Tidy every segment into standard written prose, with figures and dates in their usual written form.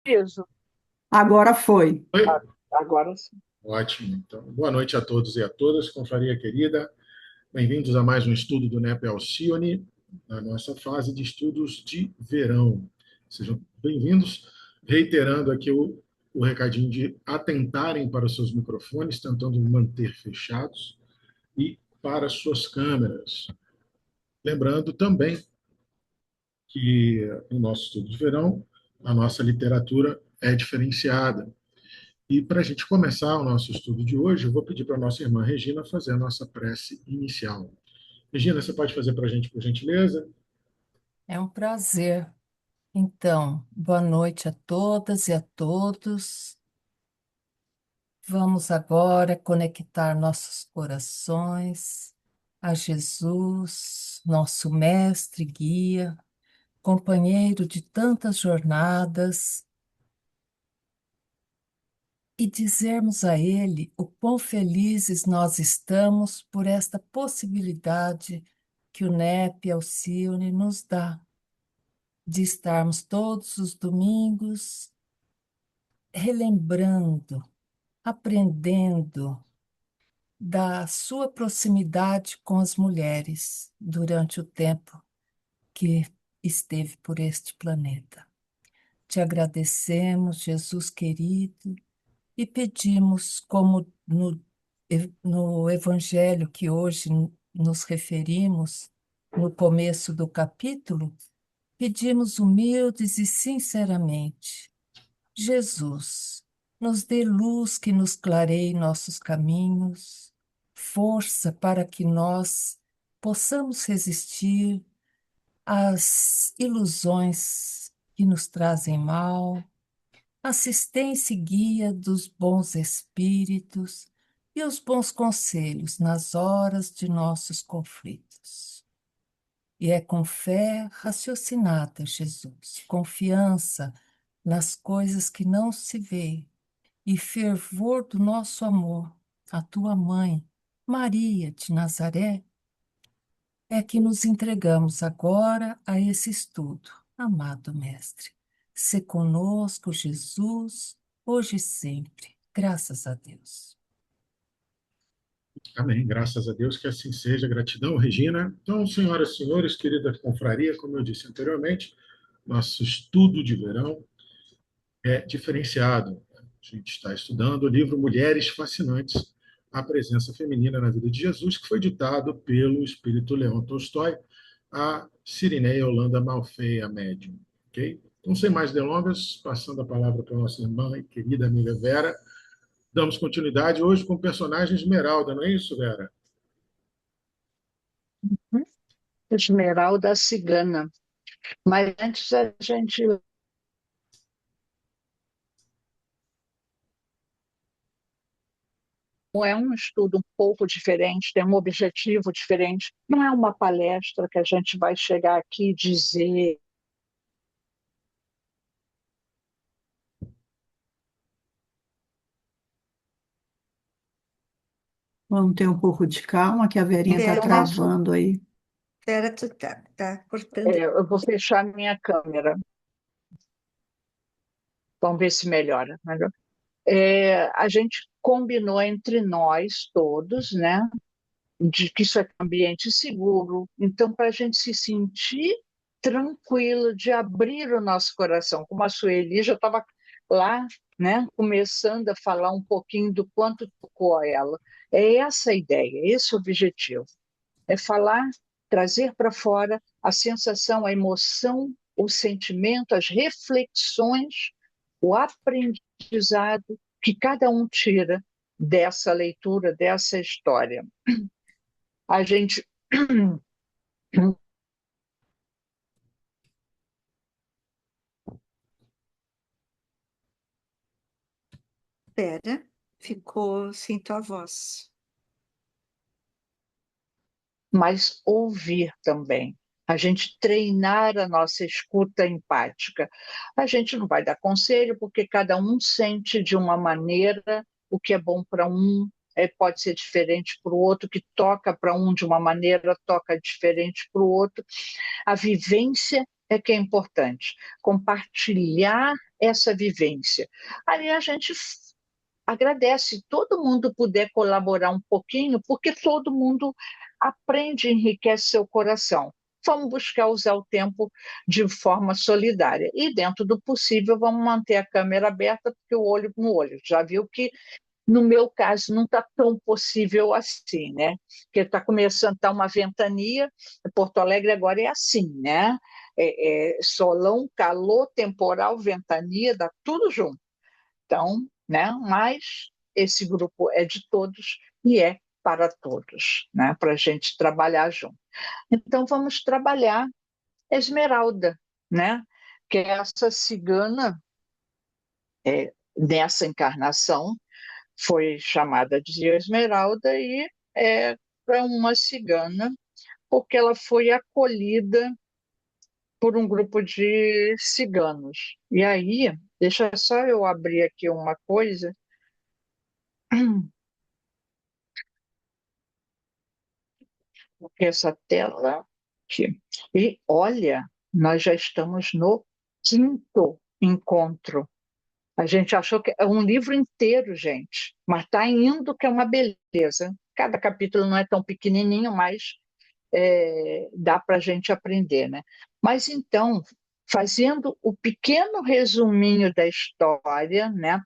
Isso. Agora foi. A- Agora sim. Ótimo. Então, boa noite a todos e a todas, confraria querida. Bem-vindos a mais um estudo do NEP Alcione, na nossa fase de estudos de verão. Sejam bem-vindos. Reiterando aqui o recadinho de atentarem para os seus microfones, tentando manter fechados, e para as suas câmeras. Lembrando também que no nosso estudo de verão, a nossa literatura é diferenciada. E para a gente começar o nosso estudo de hoje, eu vou pedir para a nossa irmã Regina fazer a nossa prece inicial. Regina, você pode fazer para a gente, por gentileza? É um prazer. Então, boa noite a todas e a todos. Vamos agora conectar nossos corações a Jesus, nosso mestre, guia, companheiro de tantas jornadas, e dizermos a Ele o quão felizes nós estamos por esta possibilidade que o NEP Alcione nos dá, de estarmos todos os domingos relembrando, aprendendo da sua proximidade com as mulheres durante o tempo que esteve por este planeta. Te agradecemos, Jesus querido, e pedimos, como no Evangelho que hoje nos referimos, no começo do capítulo, pedimos humildes e sinceramente: Jesus, nos dê luz que nos clareie nossos caminhos, força para que nós possamos resistir às ilusões que nos trazem mal, assistência e guia dos bons espíritos e os bons conselhos nas horas de nossos conflitos. E é com fé raciocinada, Jesus, confiança nas coisas que não se vê e fervor do nosso amor, a tua mãe, Maria de Nazaré, é que nos entregamos agora a esse estudo, amado Mestre. Se conosco, Jesus, hoje e sempre. Graças a Deus. Amém. Graças a Deus que assim seja. Gratidão, Regina. Então, senhoras e senhores, querida confraria, como eu disse anteriormente, nosso estudo de verão é diferenciado. A gente está estudando o livro Mulheres Fascinantes, a presença feminina na vida de Jesus, que foi ditado pelo espírito Leão Tolstói, a Cirineia Holanda Malfeia Médium. Ok? Então, sem mais delongas, passando a palavra para a nossa irmã e querida amiga Vera, damos continuidade hoje com o personagem Esmeralda, não é isso, Vera? Esmeralda Cigana. Mas antes a gente é um estudo um pouco diferente, tem um objetivo diferente. Não é uma palestra que a gente vai chegar aqui e dizer. Vamos ter um pouco de calma, que a Verinha está Vera, travando aí. Vera, tu tá cortando. Eu vou fechar minha câmera. Vamos ver se melhora. A gente combinou entre nós todos, né, de que isso é um ambiente seguro. Então, para a gente se sentir tranquilo, de abrir o nosso coração, como a Sueli já estava lá, né, começando a falar um pouquinho do quanto tocou a ela. É essa a ideia, esse o objetivo. É falar, trazer para fora a sensação, a emoção, o sentimento, as reflexões, o aprendizado que cada um tira dessa leitura, dessa história. A gente Vera, ficou sem tua voz. mas ouvir também. A gente treinar a nossa escuta empática. A gente não vai dar conselho, porque cada um sente de uma maneira o que é bom para um, pode ser diferente para o outro, que toca para um de uma maneira, toca diferente para o outro. A vivência é que é importante. Compartilhar essa vivência. Aí a gente agradece, se todo mundo puder colaborar um pouquinho, porque todo mundo aprende e enriquece seu coração. Vamos buscar usar o tempo de forma solidária. E, dentro do possível, vamos manter a câmera aberta, porque o olho no olho. Já viu que, no meu caso, não está tão possível assim, né? Porque está começando a estar uma ventania, Porto Alegre agora é assim, né? Solão, calor, temporal, ventania, dá tudo junto. Então, né? Mas esse grupo é de todos e é para todos, né? Para a gente trabalhar junto. Então, vamos trabalhar Esmeralda, né? Que é essa cigana, nessa encarnação, foi chamada de Esmeralda e é uma cigana porque ela foi acolhida por um grupo de ciganos. E aí, deixa só eu abrir aqui uma coisa, porque essa tela aqui. E olha, nós já estamos no quinto encontro. A gente achou que é um livro inteiro, gente, mas está indo que é uma beleza. Cada capítulo não é tão pequenininho, mas dá para a gente aprender, né? Mas então, fazendo o pequeno resuminho da história, né?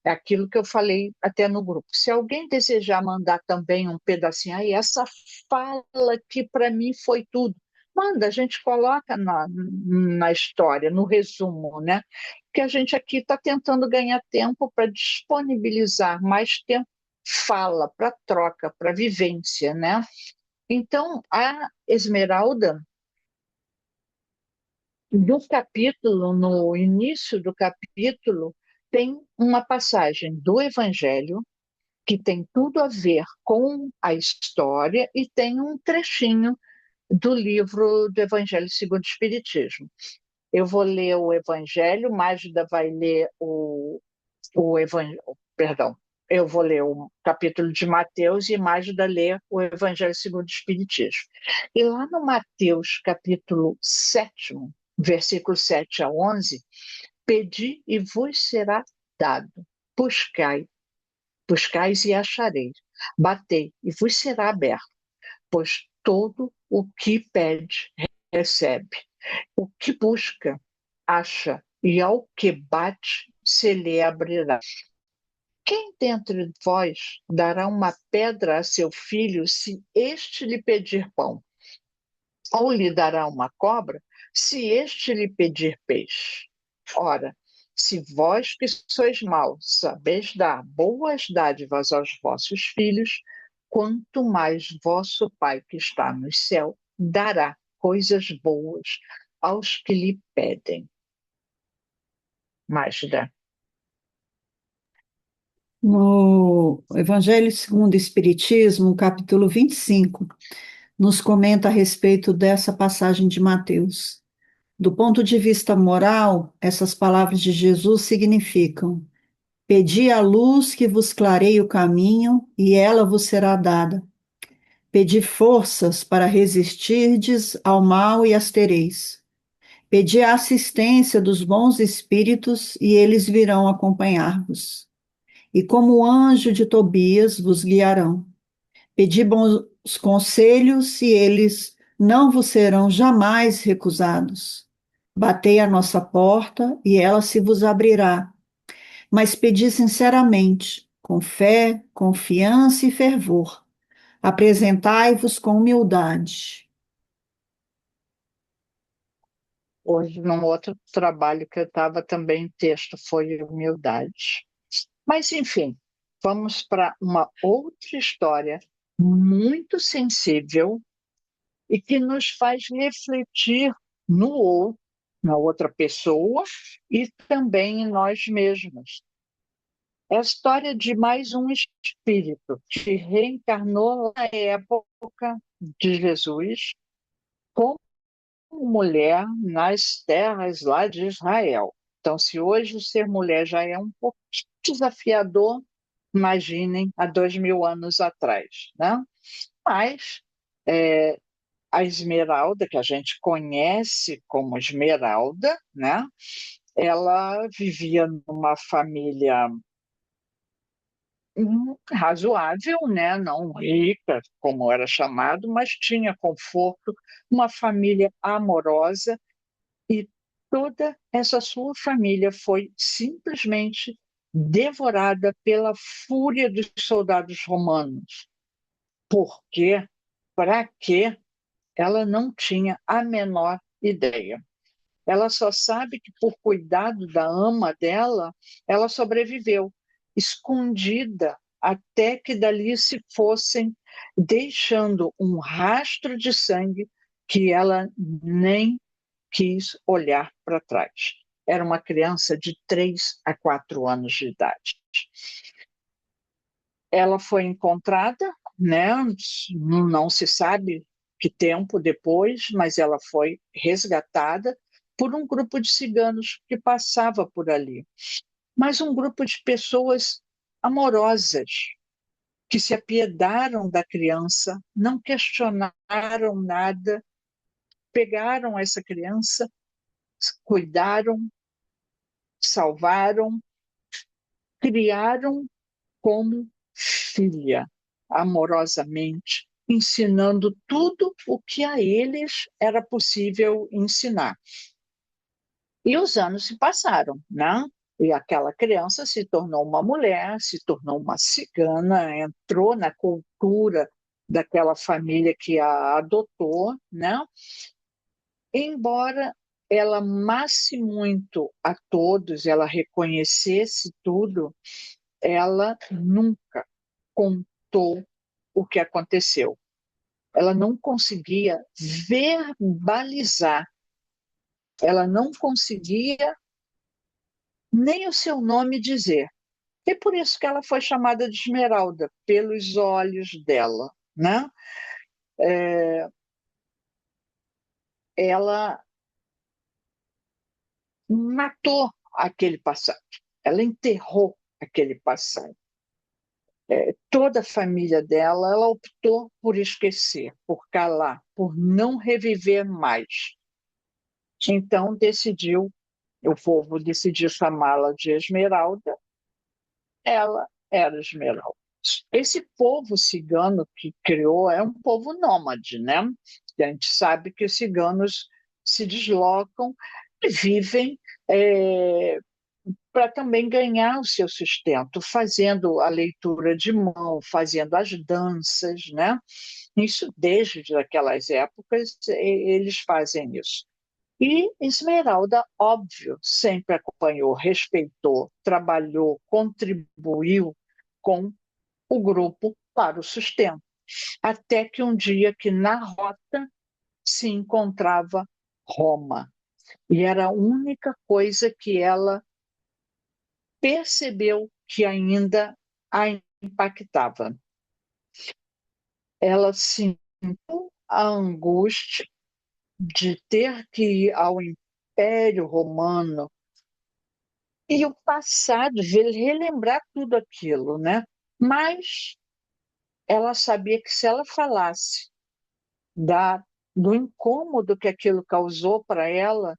É aquilo que eu falei até no grupo. Se alguém desejar mandar também um pedacinho, aí essa fala que para mim foi tudo, manda, a gente coloca na história, no resumo, né? Porque a gente aqui está tentando ganhar tempo para disponibilizar mais tempo, fala, para troca, para vivência, né? Então, a Esmeralda, no início do capítulo, tem uma passagem do Evangelho que tem tudo a ver com a história e tem um trechinho do livro do Evangelho segundo o Espiritismo. Eu vou ler o Evangelho, Mágida vai ler o Evangelho, perdão, eu vou ler o capítulo de Mateus e Mágida lê o Evangelho segundo o Espiritismo. E lá no Mateus, capítulo 7, versículo 7 a 11, pedi e vos será dado, buscai, buscais e achareis, batei e vos será aberto, pois todo o que pede, recebe. O que busca, acha, e ao que bate, se lhe abrirá. Quem dentre vós dará uma pedra a seu filho se este lhe pedir pão? Ou lhe dará uma cobra se este lhe pedir peixe? Ora, se vós que sois maus sabeis dar boas dádivas aos vossos filhos, quanto mais vosso Pai que está no céu dará coisas boas aos que lhe pedem. Magda. No Evangelho segundo o Espiritismo, capítulo 25, nos comenta a respeito dessa passagem de Mateus. Do ponto de vista moral, essas palavras de Jesus significam: pedi a luz que vos clareie o caminho, e ela vos será dada. Pedi forças para resistirdes ao mal e as tereis. Pedi a assistência dos bons espíritos, e eles virão acompanhar-vos. E como anjo de Tobias vos guiarão. Pedi bons conselhos, e eles não vos serão jamais recusados. Batei à nossa porta, e ela se vos abrirá. Mas pedi sinceramente, com fé, confiança e fervor. Apresentai-vos com humildade. Hoje, num outro trabalho que eu estava também, texto foi humildade. Mas, enfim, vamos para uma outra história muito sensível e que nos faz refletir no outro, na outra pessoa e também em nós mesmos. É a história de mais um espírito que reencarnou na época de Jesus como mulher nas terras lá de Israel. Então, se hoje ser mulher já é um pouco desafiador, imaginem há 2000 anos atrás, né? Mas a Esmeralda, que a gente conhece como Esmeralda, né? ela vivia numa família razoável, né? Não rica, como era chamado, mas tinha conforto, uma família amorosa, e toda essa sua família foi simplesmente devorada pela fúria dos soldados romanos. Por quê? Para quê? Ela não tinha a menor ideia. Ela só sabe que, por cuidado da ama dela, ela sobreviveu, escondida, até que dali se fossem, deixando um rastro de sangue que ela nem quis olhar para trás. Era uma criança de 3 a 4 anos de idade. Ela foi encontrada, né? Não se sabe que tempo depois, mas ela foi resgatada por um grupo de ciganos que passava por ali. Mas um grupo de pessoas amorosas que se apiedaram da criança, não questionaram nada, pegaram essa criança, cuidaram, salvaram, criaram como filha, amorosamente, ensinando tudo o que a eles era possível ensinar. E os anos se passaram, né? E aquela criança se tornou uma mulher, se tornou uma cigana, entrou na cultura daquela família que a adotou, né? Embora ela amasse muito a todos, ela reconhecesse tudo, ela nunca contou o que aconteceu. Ela não conseguia verbalizar, ela não conseguia nem o seu nome dizer. E por isso que ela foi chamada de Esmeralda, pelos olhos dela, né? Ela matou aquele passado, ela enterrou aquele passado. Toda a família dela, ela optou por esquecer, por calar, por não reviver mais. Então o povo decidiu chamá-la de Esmeralda, ela era Esmeralda. Esse povo cigano que criou é um povo nômade, né? A gente sabe que os ciganos se deslocam e vivem para também ganhar o seu sustento, fazendo a leitura de mão, fazendo as danças, né? Isso desde aquelas épocas eles fazem isso. E Esmeralda, óbvio, sempre acompanhou, respeitou, trabalhou, contribuiu com o grupo para o sustento. Até que um dia que na rota se encontrava Roma. E era a única coisa que ela percebeu que ainda a impactava. Ela sentiu a angústia de ter que ir ao Império Romano e o passado, relembrar tudo aquilo, né? Mas ela sabia que se ela falasse do incômodo que aquilo causou para ela,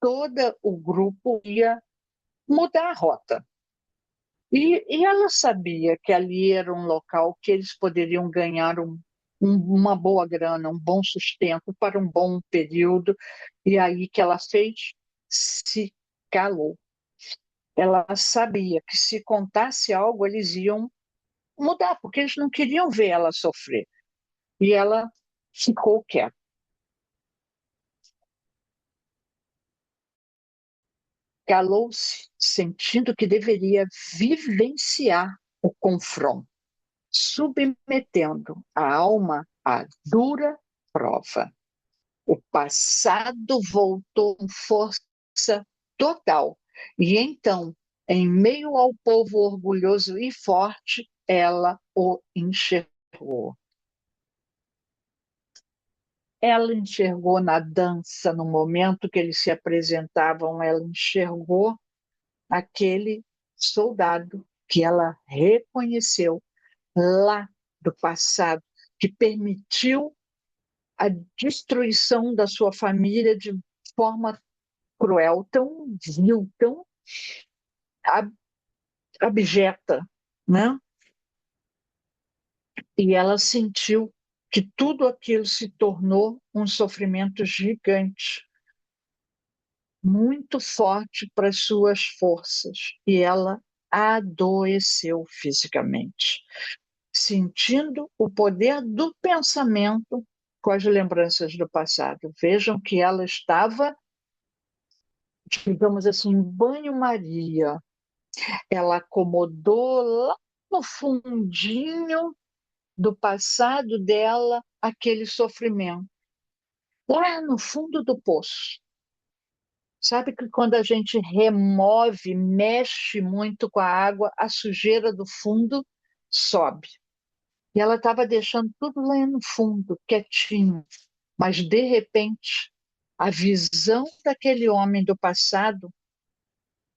todo o grupo ia mudar a rota. E ela sabia que ali era um local que eles poderiam ganhar uma boa grana, um bom sustento para um bom período. E aí que ela fez? Se calou. Ela sabia que se contasse algo, eles iam mudar, porque eles não queriam ver ela sofrer. E ela ficou quieta. Calou-se, sentindo que deveria vivenciar o confronto, submetendo a alma à dura prova. O passado voltou com força total. E então, em meio ao povo orgulhoso e forte, ela o enxergou. Ela enxergou na dança, no momento que eles se apresentavam, ela enxergou aquele soldado que ela reconheceu lá do passado, que permitiu a destruição da sua família de forma cruel, tão vil, tão abjeta, né? E ela sentiu que tudo aquilo se tornou um sofrimento gigante, muito forte para as suas forças, e ela adoeceu fisicamente, sentindo o poder do pensamento com as lembranças do passado. Vejam que ela estava, digamos assim, em banho-maria. Ela acomodou lá no fundinho do passado dela aquele sofrimento, lá no fundo do poço. Sabe que quando a gente remove, mexe muito com a água, a sujeira do fundo sobe. E ela estava deixando tudo lá no fundo, quietinho. Mas, de repente, a visão daquele homem do passado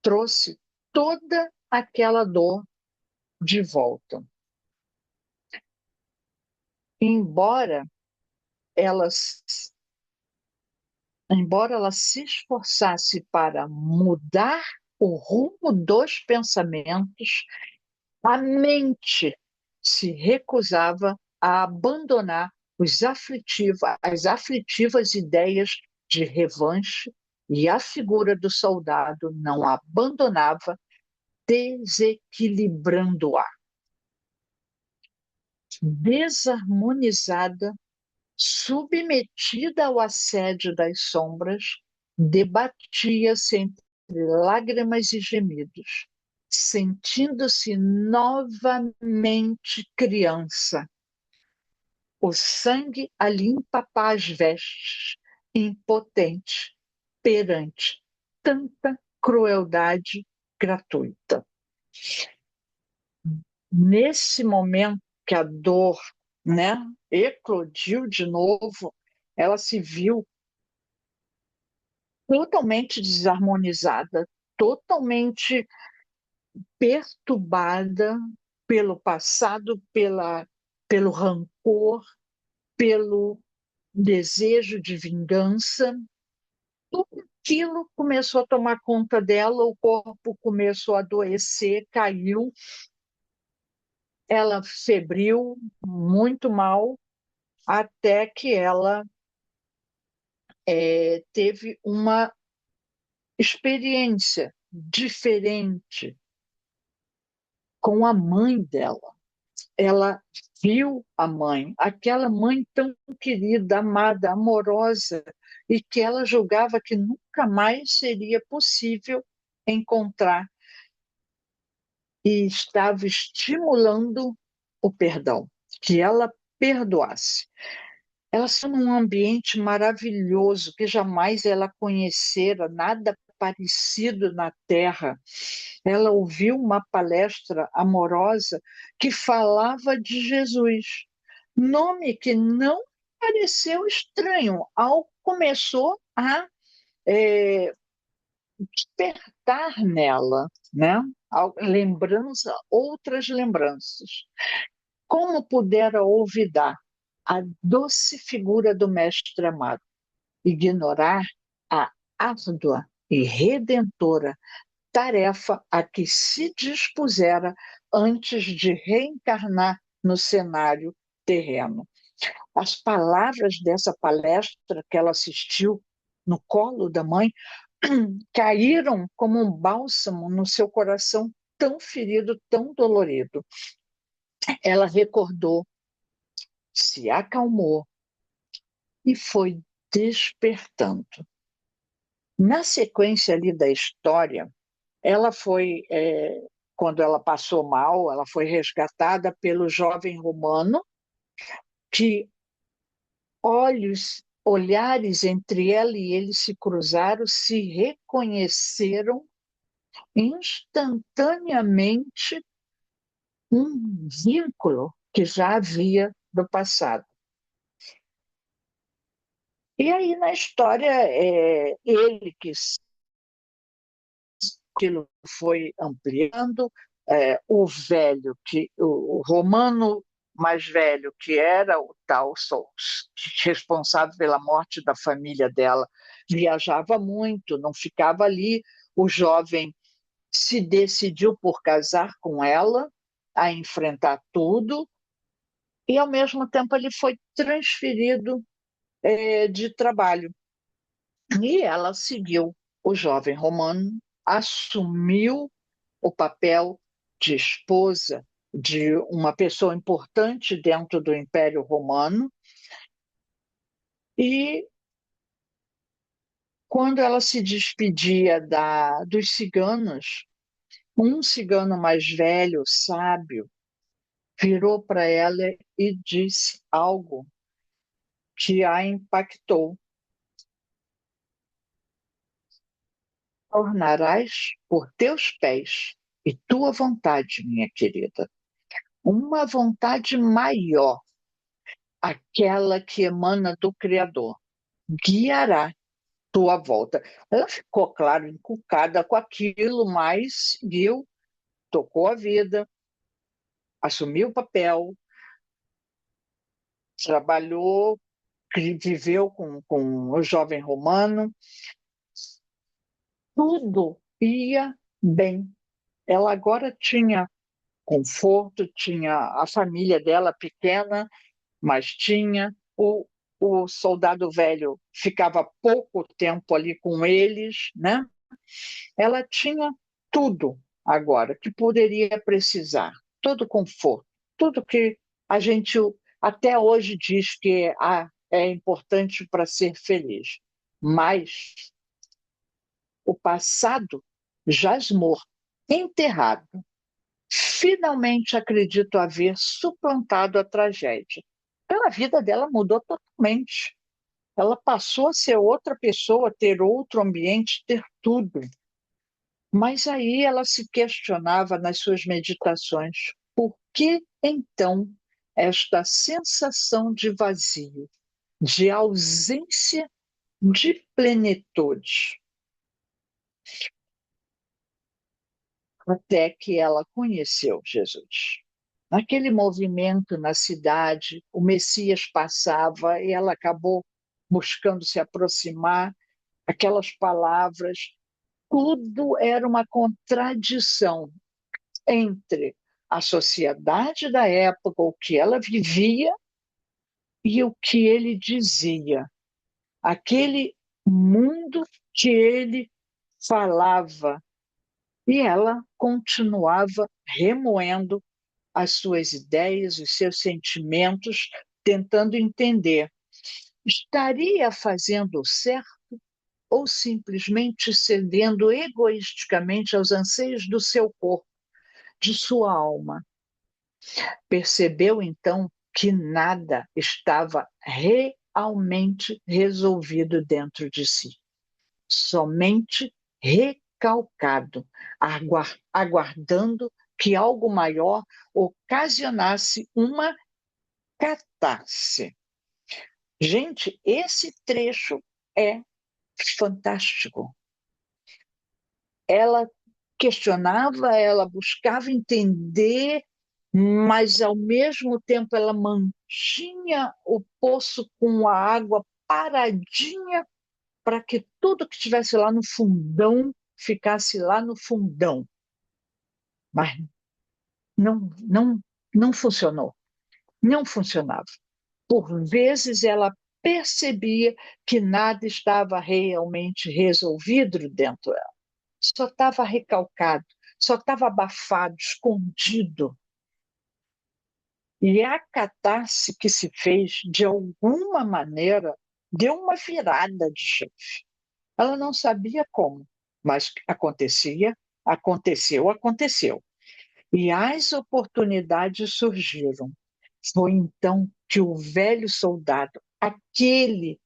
trouxe toda aquela dor de volta. Embora ela, embora ela se esforçasse para mudar o rumo dos pensamentos, a mente se recusava a abandonar as aflitivas ideias de revanche, e a figura do soldado não a abandonava, desequilibrando-a. Desarmonizada, submetida ao assédio das sombras, debatia-se entre lágrimas e gemidos, sentindo-se novamente criança. O sangue a lhe empapar as vestes, impotente perante tanta crueldade gratuita. Nesse momento que a dor, né, eclodiu de novo, ela se viu totalmente desarmonizada, totalmente perturbada pelo passado, pelo rancor, pelo desejo de vingança. Tudo aquilo começou a tomar conta dela, o corpo começou a adoecer, caiu, ela febriu muito mal, até que ela teve uma experiência diferente com a mãe dela. Ela viu a mãe, aquela mãe tão querida, amada, amorosa, e que ela julgava que nunca mais seria possível encontrar, e estava estimulando o perdão, que ela perdoasse. Ela estava num ambiente maravilhoso que jamais ela conhecera, nada parecido na Terra. Ela ouviu uma palestra amorosa que falava de Jesus, nome que não pareceu estranho, ao começou a despertar nela, né? Outras lembranças. Como pudera olvidar a doce figura do Mestre amado, ignorar a árdua e redentora tarefa a que se dispusera antes de reencarnar no cenário terreno. As palavras dessa palestra que ela assistiu no colo da mãe caíram como um bálsamo no seu coração tão ferido, tão dolorido. Ela recordou, se acalmou e foi despertando. Na sequência ali da história, ela foi, quando ela passou mal, ela foi resgatada pelo jovem romano, que olhares entre ela e ele se cruzaram, se reconheceram instantaneamente, um vínculo que já havia do passado. E aí, na história, ele que aquilo foi ampliando, o velho, o romano mais velho, que era o tal responsável pela morte da família dela, viajava muito, não ficava ali. O jovem se decidiu por casar com ela, a enfrentar tudo, e ao mesmo tempo ele foi transferido de trabalho. E ela seguiu o jovem romano, assumiu o papel de esposa de uma pessoa importante dentro do Império Romano. E quando ela se despedia dos ciganos, um cigano mais velho, sábio, virou para ela e disse algo que a impactou. Tornarás por teus pés e tua vontade, minha querida, uma vontade maior, aquela que emana do Criador, guiará tua volta. Ela ficou, claro, encucada com aquilo, mas viu, tocou a vida, assumiu o papel, trabalhou, viveu com o jovem romano, tudo ia bem. Ela agora tinha conforto, tinha a família dela pequena, mas tinha o soldado velho ficava pouco tempo ali com eles, né? Ela tinha tudo agora que poderia precisar, todo conforto, tudo que a gente até hoje diz que é importante para ser feliz. Mas o passado jaz morto, enterrado. Finalmente acredito haver suplantado a tragédia. A vida dela mudou totalmente. Ela passou a ser outra pessoa, ter outro ambiente, ter tudo. Mas aí ela se questionava nas suas meditações: por que então esta sensação de vazio, de ausência de plenitude? Até que ela conheceu Jesus. Naquele movimento na cidade, o Messias passava e ela acabou buscando se aproximar, aquelas palavras, tudo era uma contradição entre a sociedade da época, o que ela vivia e o que ele dizia. Aquele mundo que ele falava. E ela continuava remoendo as suas ideias, os seus sentimentos, tentando entender. Estaria fazendo o certo ou simplesmente cedendo egoisticamente aos anseios do seu corpo, de sua alma? Percebeu então que nada estava realmente resolvido dentro de si, somente recalcado, aguardando que algo maior ocasionasse uma catarse. Gente, esse trecho é fantástico. Ela questionava, ela buscava entender, mas ao mesmo tempo ela mantinha o poço com a água paradinha para que tudo que estivesse lá no fundão ficasse lá no fundão. Mas não funcionou. Não funcionava. Por vezes ela percebia que nada estava realmente resolvido dentro dela. Só estava recalcado, só estava abafado, escondido. E a catarse que se fez, de alguma maneira, deu uma virada de chave. Ela não sabia como, mas aconteceu. E as oportunidades surgiram. Foi então que o velho soldado, aquele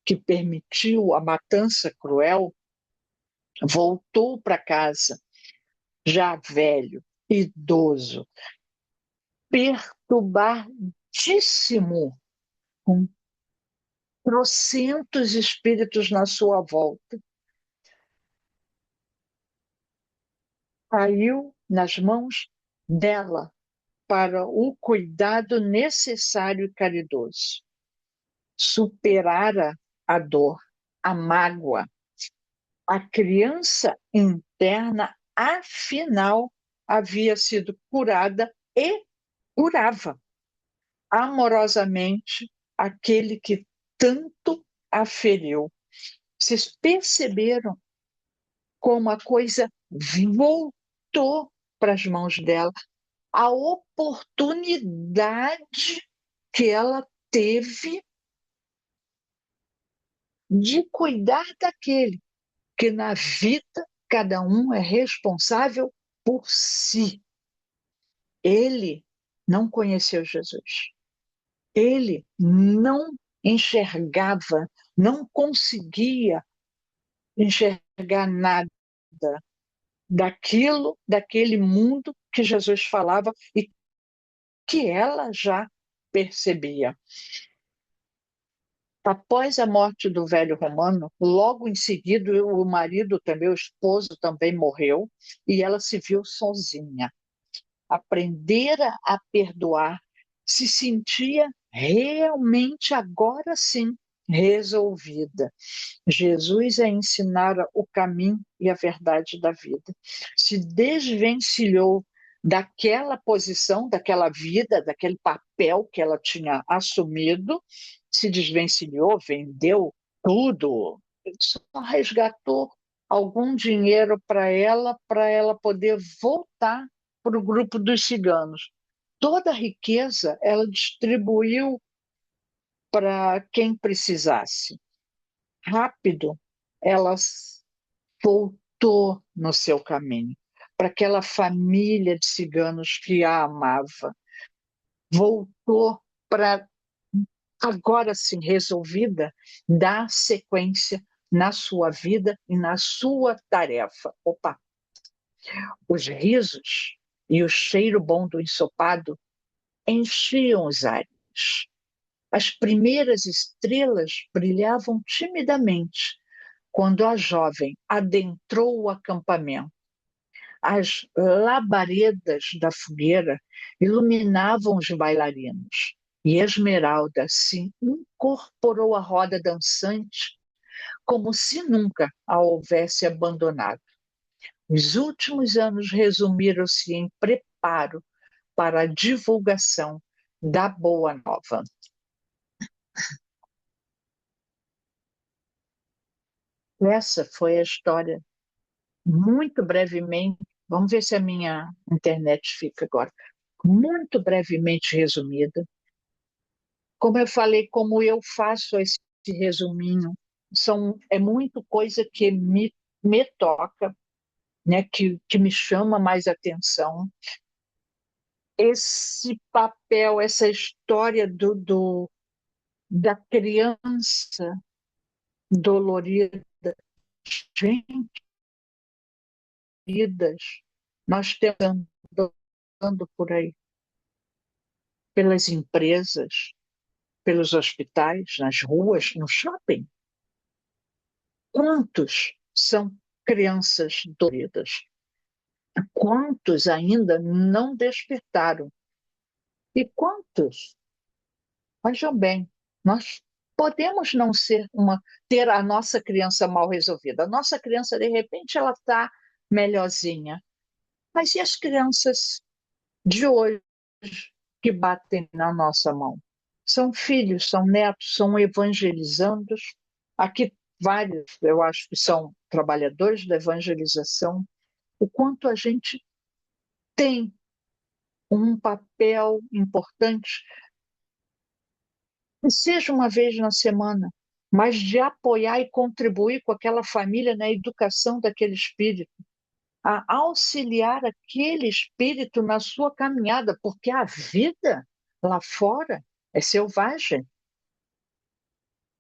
que permitiu a matança cruel, voltou para casa, já velho, idoso, perturbadíssimo, com trocentos espíritos na sua volta. Caiu nas mãos dela, para o cuidado necessário e caridoso. Superara a dor, a mágoa. A criança interna, afinal, havia sido curada e curava amorosamente aquele que tanto a feriu. Vocês perceberam como a coisa voltou para as mãos dela? A oportunidade que ela teve de cuidar daquele que na vida cada um é responsável por si. Ele não conheceu Jesus. Ele não enxergava, não conseguia enxergar nada daquele mundo que Jesus falava e que ela já percebia. Após a morte do velho romano, logo em seguida, o marido também, o esposo também morreu, e ela se viu sozinha. Aprendera a perdoar, se sentia realmente, agora sim, resolvida. Jesus a ensinara o caminho e a verdade da vida. Se desvencilhou daquela posição, daquela vida, daquele papel que ela tinha assumido, se desvencilhou, vendeu tudo, só resgatou algum dinheiro para ela poder voltar para o grupo dos ciganos. Toda a riqueza ela distribuiu para quem precisasse. Rápido, ela voltou no seu caminho, para aquela família de ciganos que a amava. Voltou para, agora sim, resolvida, dar sequência na sua vida e na sua tarefa. Opa! Os risos e o cheiro bom do ensopado enchiam os ares. As primeiras estrelas brilhavam timidamente quando a jovem adentrou o acampamento. As labaredas da fogueira iluminavam os bailarinos e Esmeralda se incorporou à roda dançante como se nunca a houvesse abandonado. Os últimos anos resumiram-se em preparo para a divulgação da Boa Nova. Essa foi a história, muito brevemente. Vamos ver se a minha internet fica agora. Muito brevemente resumida. Como eu falei, como eu faço esse resuminho, é muito coisa que me toca, né, que me chama mais atenção. Esse papel, essa história da criança dolorida, gente, nós temos andando por aí, pelas empresas, pelos hospitais, nas ruas, no shopping. Quantos são crianças doloridas? Quantos ainda não despertaram? E quantos? Vejam bem, nós podemos não ter a nossa criança mal resolvida. A nossa criança, de repente, ela está melhorzinha. Mas e as crianças de hoje que batem na nossa mão? São filhos, são netos, são evangelizandos. Aqui vários, eu acho que são trabalhadores da evangelização. O quanto a gente tem um papel importante, que seja uma vez na semana, mas de apoiar e contribuir com aquela família na educação daquele espírito, a auxiliar aquele espírito na sua caminhada, porque a vida lá fora é selvagem.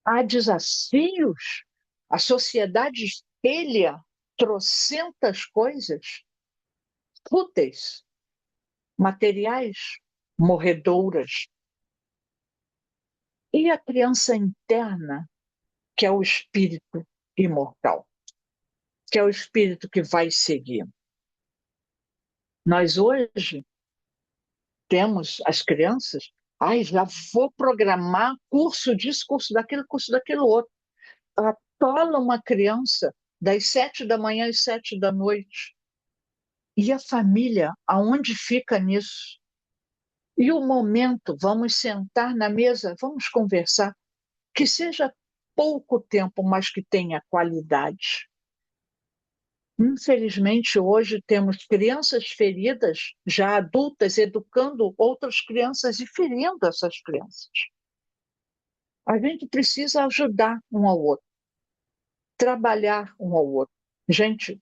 Há desafios, a sociedade espelha trocentas coisas fúteis, materiais, morredouras. E a criança interna, que é o espírito imortal, que é o espírito que vai seguir. Nós hoje temos as crianças, ai, já vou programar curso disso, curso daquilo outro. Atola uma criança das 7 da manhã às 7 da noite. E a família, aonde fica nisso? E o momento, vamos sentar na mesa, vamos conversar, que seja pouco tempo, mas que tenha qualidade. Infelizmente, hoje temos crianças feridas, já adultas, educando outras crianças e ferindo essas crianças. A gente precisa ajudar um ao outro, trabalhar um ao outro. Gente,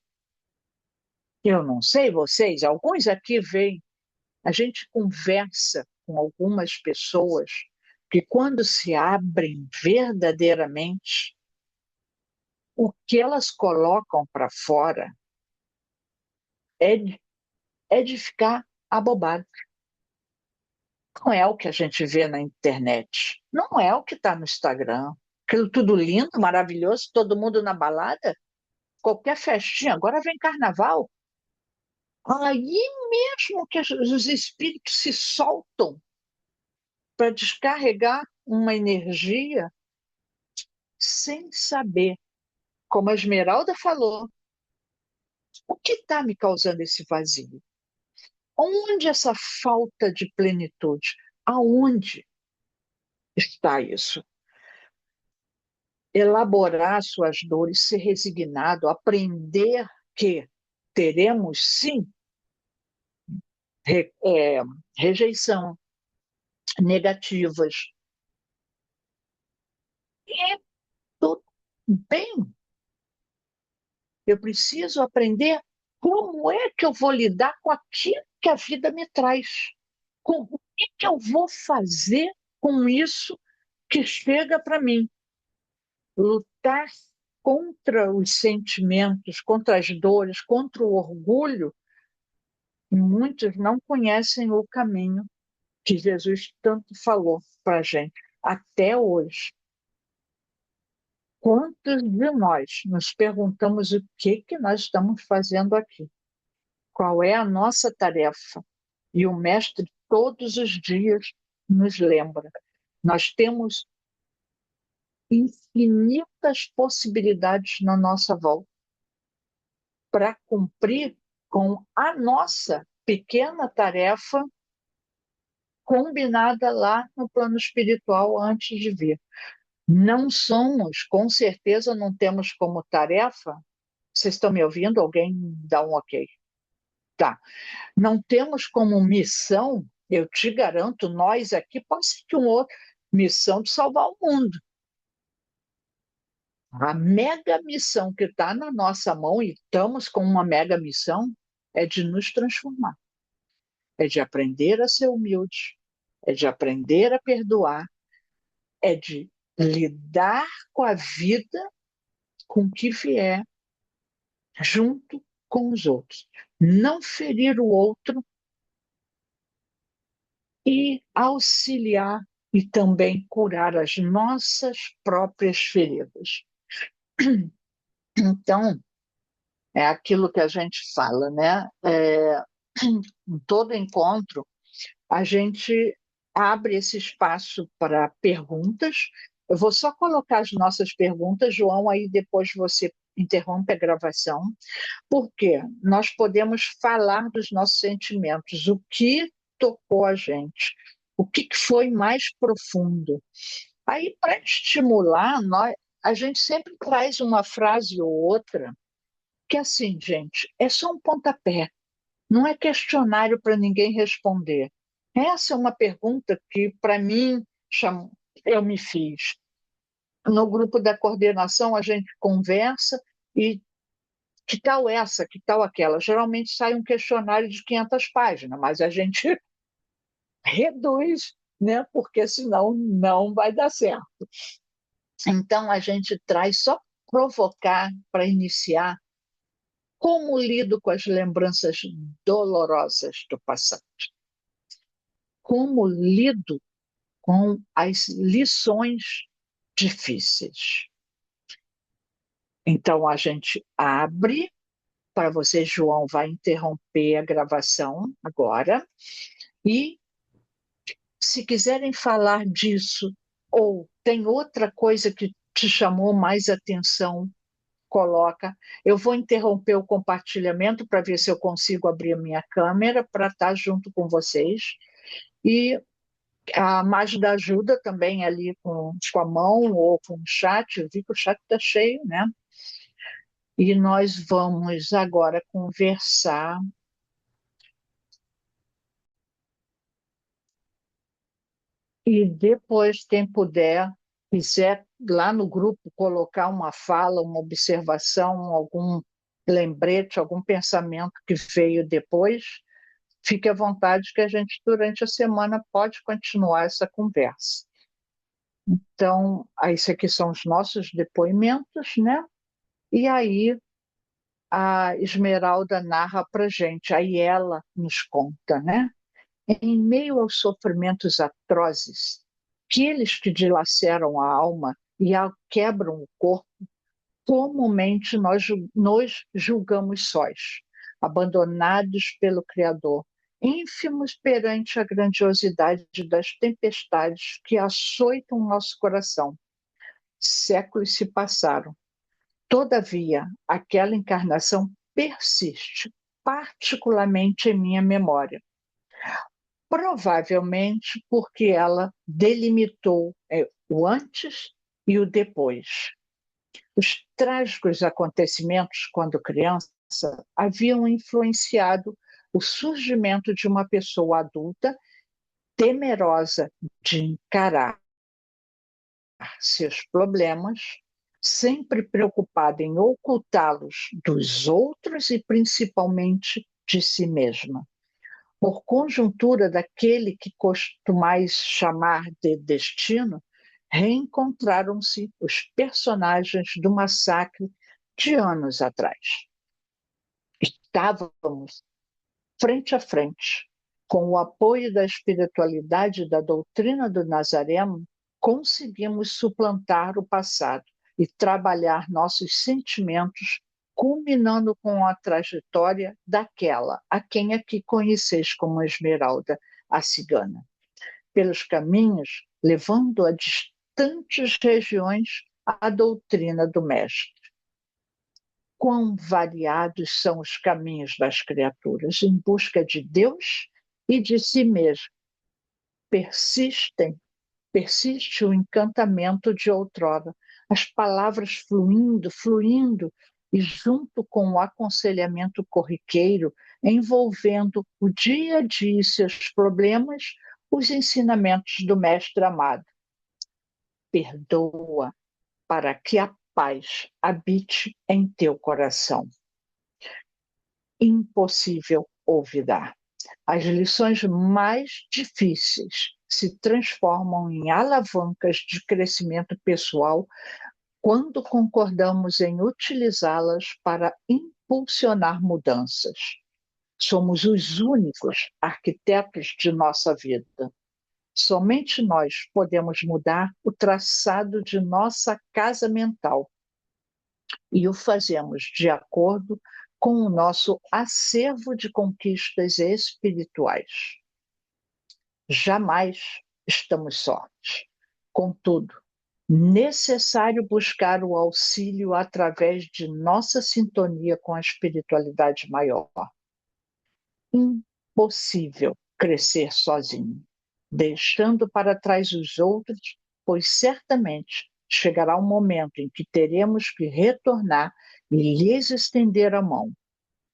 eu não sei vocês, alguns aqui vêm, a gente conversa com algumas pessoas que, quando se abrem verdadeiramente, o que elas colocam para fora é de ficar abobado. Não é o que a gente vê na internet, não é o que está no Instagram. Aquilo tudo lindo, maravilhoso, todo mundo na balada, qualquer festinha. Agora vem carnaval. Aí mesmo que os espíritos se soltam para descarregar uma energia sem saber. Como a Esmeralda falou, o que está me causando esse vazio? Onde essa falta de plenitude? Aonde está isso? Elaborar suas dores, ser resignado, aprender que teremos, sim, re, é, rejeição, negativas. E tudo bem. Eu preciso aprender como é que eu vou lidar com aquilo que a vida me traz. O que eu vou fazer com isso que chega para mim? Lutar contra os sentimentos, contra as dores, contra o orgulho. Muitos não conhecem o caminho que Jesus tanto falou para a gente até hoje. Quantos de nós nos perguntamos o que nós estamos fazendo aqui? Qual é a nossa tarefa? E o Mestre todos os dias nos lembra. Nós temos infinitas possibilidades na nossa volta para cumprir com a nossa pequena tarefa combinada lá no plano espiritual antes de vir. Não somos, com certeza não temos como tarefa. Vocês estão me ouvindo? Alguém dá um ok. Tá. Não temos como missão, eu te garanto, nós aqui, pode ser que uma outra missão de salvar o mundo. A mega missão que está na nossa mão, e estamos com uma mega missão, é de nos transformar. É de aprender a ser humilde, é de aprender a perdoar, é de lidar com a vida com o que vier, junto com os outros. Não ferir o outro e auxiliar e também curar as nossas próprias feridas. Então, é aquilo que a gente fala, né? Em todo encontro, a gente abre esse espaço para perguntas. Eu vou só colocar as nossas perguntas, João, aí depois você interrompe a gravação, porque nós podemos falar dos nossos sentimentos, o que tocou a gente, o que foi mais profundo. Aí, para estimular, a gente sempre traz uma frase ou outra que, assim, gente, é só um pontapé, não é questionário para ninguém responder. Essa é uma pergunta que, para mim, eu me fiz. No grupo da coordenação, a gente conversa e que tal essa, que tal aquela? Geralmente sai um questionário de 500 páginas, mas a gente reduz, né? Porque senão não vai dar certo. Então, a gente traz só provocar para iniciar como lido com as lembranças dolorosas do passado. Como lido com as lições difíceis. Então, a gente abre para você, João, vai interromper a gravação agora, e Se quiserem falar disso, ou tem outra coisa que te chamou mais atenção, coloca. Eu vou interromper o compartilhamento para ver se eu consigo abrir a minha câmera para estar junto com vocês. E a Magda ajuda também ali com a mão ou com o chat. Eu vi que o chat está cheio, né? E nós vamos agora conversar. E depois, quem puder, quiser lá no grupo colocar uma fala, uma observação, algum lembrete, algum pensamento que veio depois, fique à vontade que a gente, durante a semana, pode continuar essa conversa. Então, esses aqui são os nossos depoimentos, né? E aí a Esmeralda narra para gente, aí ela nos conta, né? Em meio aos sofrimentos atrozes, aqueles que dilaceram a alma e a quebram o corpo, comumente nós julgamos sós, abandonados pelo Criador, ínfimos perante a grandiosidade das tempestades que açoitam nosso coração. Séculos se passaram. Todavia, aquela encarnação persiste, particularmente em minha memória. Provavelmente porque ela delimitou o antes e o depois. Os trágicos acontecimentos, quando criança, haviam influenciado o surgimento de uma pessoa adulta temerosa de encarar seus problemas, sempre preocupada em ocultá-los dos outros e principalmente de si mesma. Por conjuntura daquele que costumais chamar de destino, reencontraram-se os personagens do massacre de anos atrás. Estávamos frente a frente. Com o apoio da espiritualidade e da doutrina do Nazareno, conseguimos suplantar o passado e trabalhar nossos sentimentos, culminando com a trajetória daquela a quem aqui conheceis como Esmeralda, a cigana. Pelos caminhos, levando a distantes regiões a doutrina do Mestre. Quão variados são os caminhos das criaturas em busca de Deus e de si mesmo. Persiste o encantamento de outrora, as palavras fluindo, e junto com o aconselhamento corriqueiro, envolvendo o dia a dia e seus problemas, os ensinamentos do Mestre amado. Perdoa, para que a paz habite em teu coração. Impossível olvidar. As lições mais difíceis se transformam em alavancas de crescimento pessoal quando concordamos em utilizá-las para impulsionar mudanças. Somos os únicos arquitetos de nossa vida. Somente nós podemos mudar o traçado de nossa casa mental e o fazemos de acordo com o nosso acervo de conquistas espirituais. Jamais estamos sós. Contudo, necessário buscar o auxílio através de nossa sintonia com a espiritualidade maior. Impossível crescer sozinho, deixando para trás os outros, pois certamente chegará um momento em que teremos que retornar e lhes estender a mão.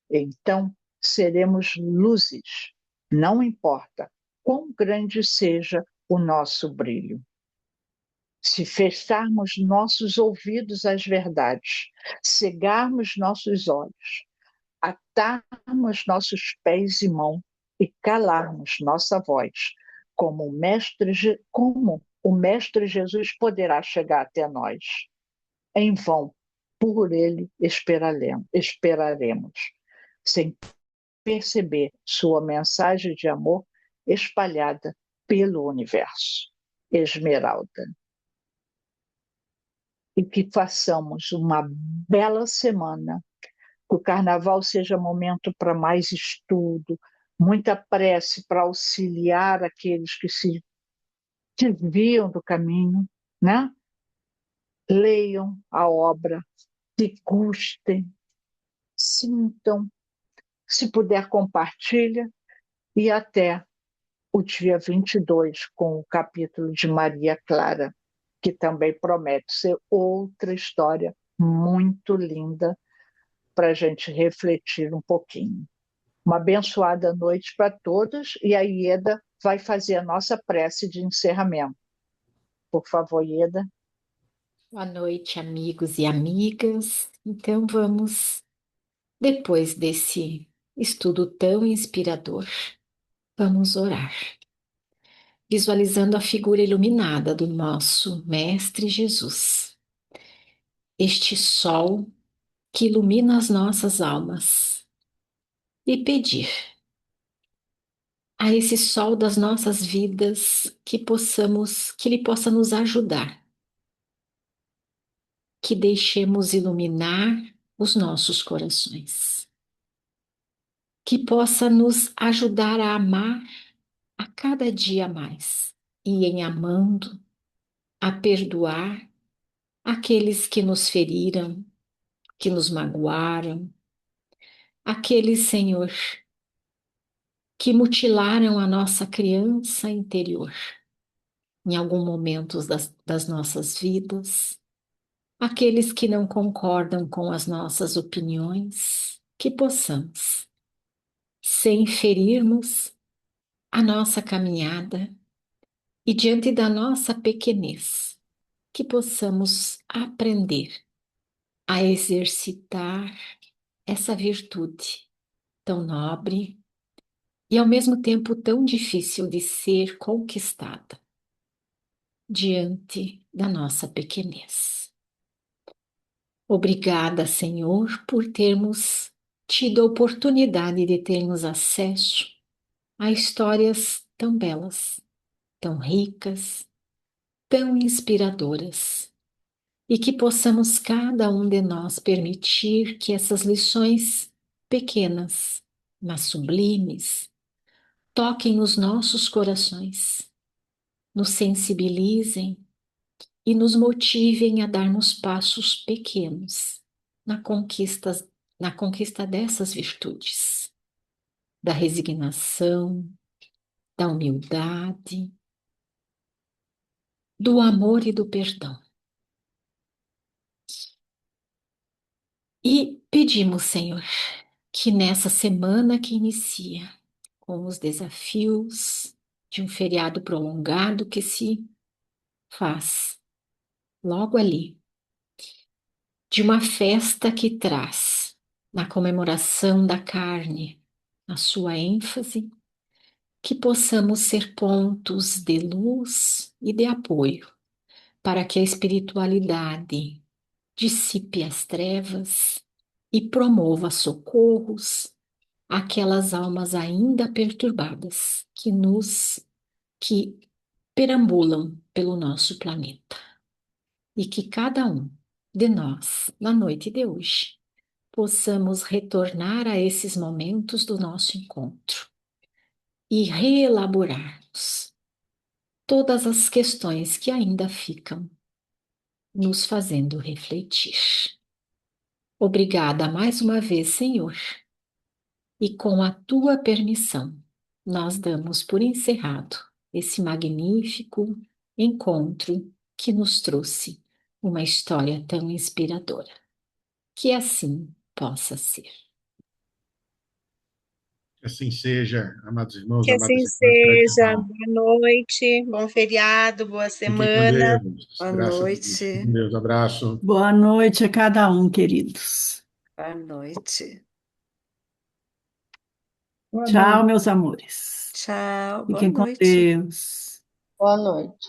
Então seremos luzes, não importa quão grande seja o nosso brilho. Se fecharmos nossos ouvidos às verdades, cegarmos nossos olhos, atarmos nossos pés e mãos e calarmos nossa voz, como o Mestre Jesus poderá chegar até nós. Em vão, por ele esperaremos, sem perceber sua mensagem de amor espalhada pelo universo. Esmeralda. E que façamos uma bela semana, que o carnaval seja momento para mais estudo, muita prece para auxiliar aqueles que se desviam do caminho, né? Leiam a obra, degustem, sintam, se puder, compartilha, e até o dia 22 com o capítulo de Maria Clara, que também promete ser outra história muito linda para a gente refletir um pouquinho. Uma abençoada noite para todos, e a Ieda vai fazer a nossa prece de encerramento. Por favor, Ieda. Boa noite, amigos e amigas. Então vamos, depois desse estudo tão inspirador, vamos orar, visualizando a figura iluminada do nosso Mestre Jesus, este sol que ilumina as nossas almas, e pedir a esse sol das nossas vidas que ele possa nos ajudar, que deixemos iluminar os nossos corações, que possa nos ajudar a amar a cada dia mais, e em amando, a perdoar aqueles que nos feriram, que nos magoaram, aqueles, Senhor, que mutilaram a nossa criança interior em algum momento das nossas vidas, aqueles que não concordam com as nossas opiniões, que possamos, sem ferirmos a nossa caminhada e diante da nossa pequenez, que possamos aprender a exercitar essa virtude tão nobre e ao mesmo tempo tão difícil de ser conquistada diante da nossa pequenez. Obrigada, Senhor, por termos tido a oportunidade de termos acesso a histórias tão belas, tão ricas, tão inspiradoras, e que possamos cada um de nós permitir que essas lições pequenas, mas sublimes, toquem os nossos corações, nos sensibilizem e nos motivem a darmos passos pequenos na conquista dessas virtudes, da resignação, da humildade, do amor e do perdão. E pedimos, Senhor, que nessa semana que inicia, com os desafios de um feriado prolongado que se faz logo ali, de uma festa que traz, na comemoração da carne, a sua ênfase, que possamos ser pontos de luz e de apoio para que a espiritualidade dissipe as trevas e promova socorros àquelas almas ainda perturbadas que perambulam pelo nosso planeta. E que cada um de nós, na noite de hoje, possamos retornar a esses momentos do nosso encontro e reelaborarmos todas as questões que ainda ficam nos fazendo refletir. Obrigada mais uma vez, Senhor, e com a tua permissão, nós damos por encerrado esse magnífico encontro que nos trouxe uma história tão inspiradora. Que assim possa ser. Que assim seja, amados irmãos, Que assim amadas irmãs, seja. gratidão. Boa noite, bom feriado, boa Fiquem com semana. Deus. Boa Graças a Deus. Fiquem noite. com Deus. Abraço. Boa noite a cada um, queridos. Boa noite. Boa Tchau, noite. meus amores. Tchau, boa Fiquem com noite. Deus. Boa noite.